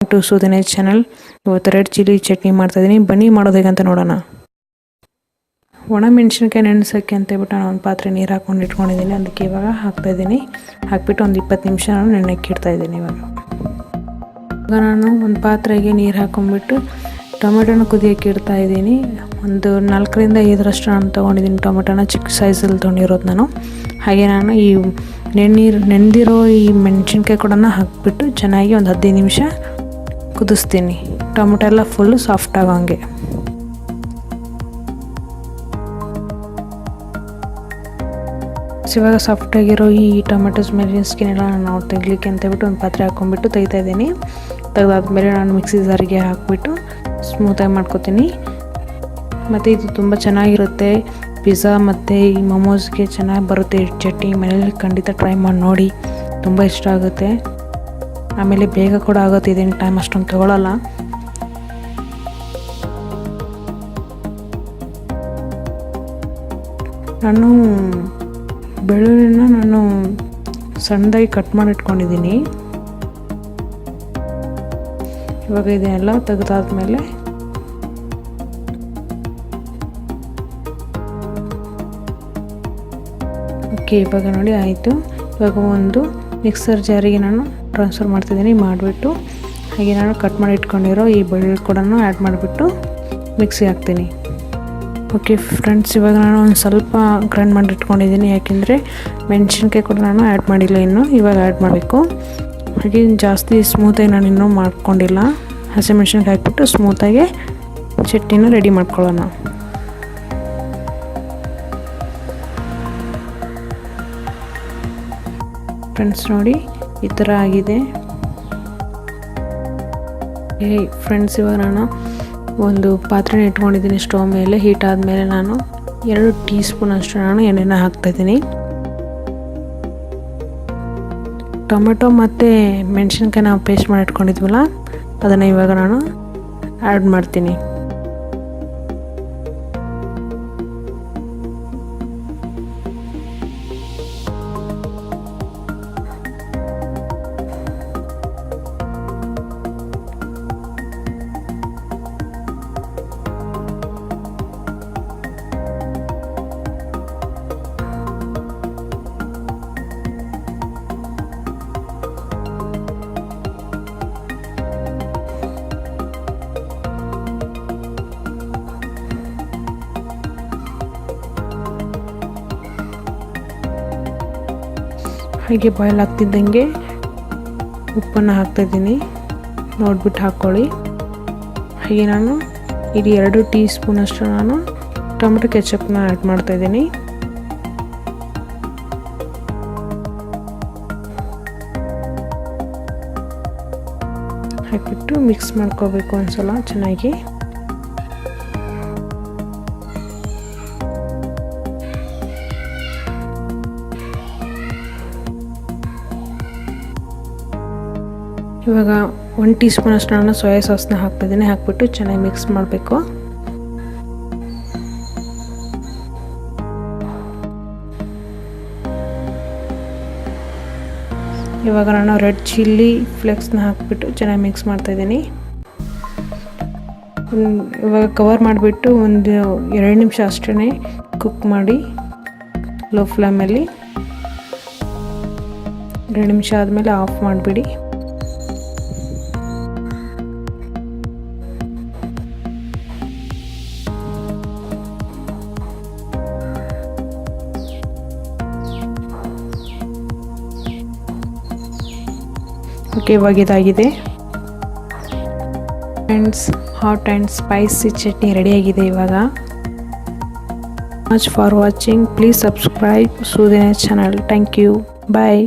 To Sudinesh channel. ಇವತ್ತು red chilli chutney ಮಾಡ್ತಾಯಿದ್ದೀನಿ. ಬನ್ನಿ ಮಾಡೋದು ಹೇಗಂತ ನೋಡೋಣ. ಒಣ ಮೆಣಸಿನ್ಕಾಯಿ ನೆನೆಸೋಕ್ಕೆ ಅಂತ ಹೇಳ್ಬಿಟ್ಟು ನಾನು ಒಂದು ಪಾತ್ರೆ ನೀರು ಹಾಕ್ಕೊಂಡು ಇಟ್ಕೊಂಡಿದ್ದೀನಿ. ಅದಕ್ಕೆ ಇವಾಗ ಹಾಕ್ತಾಯಿದ್ದೀನಿ. ಹಾಕ್ಬಿಟ್ಟು ಒಂದು 20 ನಿಮಿಷ ನಾನು ನೆನೆಕ್ಕೆ ಇಡ್ತಾಯಿದ್ದೀನಿ. ಇವಾಗ ನಾನು ಒಂದು ಪಾತ್ರೆಗೆ ನೀರು ಹಾಕ್ಕೊಂಡ್ಬಿಟ್ಟು ಟೊಮೆಟೊನ ಕುದಿಯೋಕ್ಕೆ ಇಡ್ತಾಯಿದ್ದೀನಿ. ಒಂದು 4ರಿಂದ 5 ನಾನು ತೊಗೊಂಡಿದ್ದೀನಿ. ಟೊಮೆಟೊನ ಚಿಕ್ಕ ಸೈಜಲ್ಲಿ ತೊಗೊಂಡಿರೋದು ನಾನು. ಹಾಗೆ ನಾನು ಈ ನೆನೆದಿರೋ ಈ ಮೆಣಸಿನ್ಕಾಯಿ ಕೂಡ ಹಾಕಿಬಿಟ್ಟು ಚೆನ್ನಾಗಿ ಒಂದು 15 ನಿಮಿಷ ಕುದಿಸ್ತೀನಿ. ಟೊಮೆಟೊ ಎಲ್ಲ ಫುಲ್ಲು ಸಾಫ್ಟ್ ಆಗೋಂಗೆ. ಇವಾಗ ಸಾಫ್ಟಾಗಿರೋ ಈ ಟೊಮೆಟೊಸ್ ಮೇಲಿನ ಸ್ಕಿನ್ ಎಲ್ಲ ನಾವು ತೆಗಿಲಿಕ್ಕೆ ಅಂತ ಹೇಳ್ಬಿಟ್ಟು ಒಂದು ಪಾತ್ರೆ ಹಾಕ್ಕೊಂಡ್ಬಿಟ್ಟು ತೆಗಿತಾಯಿದ್ದೀನಿ. ತೆಗೆದಾದ್ಮೇಲೆ ನಾನು ಮಿಕ್ಸಿ ಜಾರಿಗೆ ಹಾಕಿಬಿಟ್ಟು ಸ್ಮೂತಾಗಿ ಮಾಡ್ಕೊತೀನಿ. ಮತ್ತು ಇದು ತುಂಬ ಚೆನ್ನಾಗಿರುತ್ತೆ. ಪಿಜ್ಜಾ ಮತ್ತು ಈ ಮೊಮೋಸ್ಗೆ ಚೆನ್ನಾಗಿ ಬರುತ್ತೆ. ಚಟ್ನಿ ಮನೇಲಿ ಖಂಡಿತ ಟ್ರೈ ಮಾಡಿ ನೋಡಿ, ತುಂಬ ಇಷ್ಟ ಆಗುತ್ತೆ. ಆಮೇಲೆ ಬೇಗ ಕೂಡ ಆಗುತ್ತೆ. ಇದೇನು ಟೈಮ್ ಅಷ್ಟೊಂದು ತೊಗೊಳ್ಳಲ್ಲ. ನಾನು ಬೆಳ್ಳುಳ್ಳಿನ ಸಣ್ಣದಾಗಿ ಕಟ್ ಮಾಡಿ ಇಟ್ಕೊಂಡಿದ್ದೀನಿ. ಇವಾಗ ಇದನ್ನೆಲ್ಲ ತೆಗೆದಾದ್ಮೇಲೆ ಓಕೆ, ಇವಾಗ ನೋಡಿ ಆಯಿತು. ಇವಾಗ ಒಂದು ಮಿಕ್ಸರ್ ಜಾರಿಗೆ ನಾನು ಟ್ರಾನ್ಸ್ಫರ್ ಮಾಡ್ತಿದ್ದೀನಿ. ಮಾಡಿಬಿಟ್ಟು ಹಾಗೆ ನಾನು ಕಟ್ ಮಾಡಿ ಇಟ್ಕೊಂಡಿರೋ ಈ ಬೆಳ್ಳುಳ್ಳಿ ಕೂಡ ಆ್ಯಡ್ ಮಾಡಿಬಿಟ್ಟು ಮಿಕ್ಸಿ ಹಾಕ್ತೀನಿ. ಓಕೆ ಫ್ರೆಂಡ್ಸ್, ಇವಾಗ ನಾನು ಒಂದು ಸ್ವಲ್ಪ ಗ್ರೈಂಡ್ ಮಾಡಿ ಇಟ್ಕೊಂಡಿದ್ದೀನಿ. ಯಾಕೆಂದರೆ ಮೆಣಸಿನ್ಕಾಯಿ ಕೂಡ ನಾನು ಆ್ಯಡ್ ಮಾಡಿಲ್ಲ ಇನ್ನು. ಇವಾಗ ಆ್ಯಡ್ ಮಾಡಬೇಕು. ಹಾಗೆ ಜಾಸ್ತಿ ಸ್ಮೂತಾಗಿ ನಾನು ಇನ್ನೂ ಮಾಡ್ಕೊಂಡಿಲ್ಲ. ಹಸಿಮೆಣ್ಸಿನ್ಕಾಯಿ ಹಾಕ್ಬಿಟ್ಟು ಸ್ಮೂತಾಗಿ ಚಟ್ನಿನ ರೆಡಿ ಮಾಡ್ಕೊಳ್ಳೋಣ. ಫ್ರೆಂಡ್ಸ್ ನೋಡಿ, ಈ ಥರ ಆಗಿದೆ. ಫ್ರೆಂಡ್ಸ್, ಇವಾಗ ನಾನು ಒಂದು ಪಾತ್ರೆನ ಇಟ್ಕೊಂಡಿದ್ದೀನಿ ಸ್ಟವ್ ಮೇಲೆ. ಹೀಟ್ ಆದಮೇಲೆ ನಾನು 2 ಟೀ ಸ್ಪೂನ್ ಅಷ್ಟು ನಾನು ಎಣ್ಣೆನ ಹಾಕ್ತಾಯಿದ್ದೀನಿ. ಟೊಮೆಟೊ ಮತ್ತು ಮೆಣಸಿನ್ಕಾಯಿ ನಾವು ಪೇಸ್ಟ್ ಮಾಡಿ ಇಟ್ಕೊಂಡಿದ್ವಲ್ಲ, ಅದನ್ನು ಇವಾಗ ನಾನು ಆ್ಯಡ್ ಮಾಡ್ತೀನಿ. ಹಾಗೆ ಬಾಯ್ಲ್ ಆಗ್ತಿದ್ದಂಗೆ ಉಪ್ಪನ್ನು ಹಾಕ್ತಾಯಿದ್ದೀನಿ. ನೋಡಿಬಿಟ್ಟು ಹಾಕ್ಕೊಳ್ಳಿ. ಹಾಗೆ ನಾನು ಇಲ್ಲಿ 2 ಟೀ ಸ್ಪೂನ್ ಅಷ್ಟು ನಾನು ಟೊಮೆಟೊ ಕೆಚಪ್ನ ಆ್ಯಡ್ ಮಾಡ್ತಾಯಿದ್ದೀನಿ. ಹಾಕಿಬಿಟ್ಟು ಮಿಕ್ಸ್ ಮಾಡ್ಕೋಬೇಕು ಒಂದ್ಸಲ ಚೆನ್ನಾಗಿ. ಇವಾಗ 1 ಟೀ ಸ್ಪೂನ್ ಅಷ್ಟು ನಾನು ಸೋಯಾ ಸಾಸ್ನ ಹಾಕ್ತಿದ್ದೀನಿ. ಹಾಕ್ಬಿಟ್ಟು ಚೆನ್ನಾಗಿ ಮಿಕ್ಸ್ ಮಾಡಬೇಕು. ಇವಾಗ ನಾನು ರೆಡ್ ಚಿಲ್ಲಿ ಫ್ಲೇಕ್ಸ್ನ ಹಾಕ್ಬಿಟ್ಟು ಚೆನ್ನಾಗಿ ಮಿಕ್ಸ್ ಮಾಡ್ತಾಯಿದ್ದೀನಿ. ಇವಾಗ ಕವರ್ ಮಾಡಿಬಿಟ್ಟು ಒಂದು 2 ನಿಮಿಷ ಅಷ್ಟೇ ಕುಕ್ ಮಾಡಿ ಲೋ ಫ್ಲೇಮಲ್ಲಿ. 2 ನಿಮಿಷ ಆದಮೇಲೆ ಆಫ್ ಮಾಡಿಬಿಡಿ. ಓಕೆ, ಇವಾಗ ಇದಾಗಿದೆ friends. Hot and spicy chutney ರೆಡಿಯಾಗಿದೆ ಇವಾಗ. Much for watching. Please subscribe Sudinesh channel. Thank you. Bye.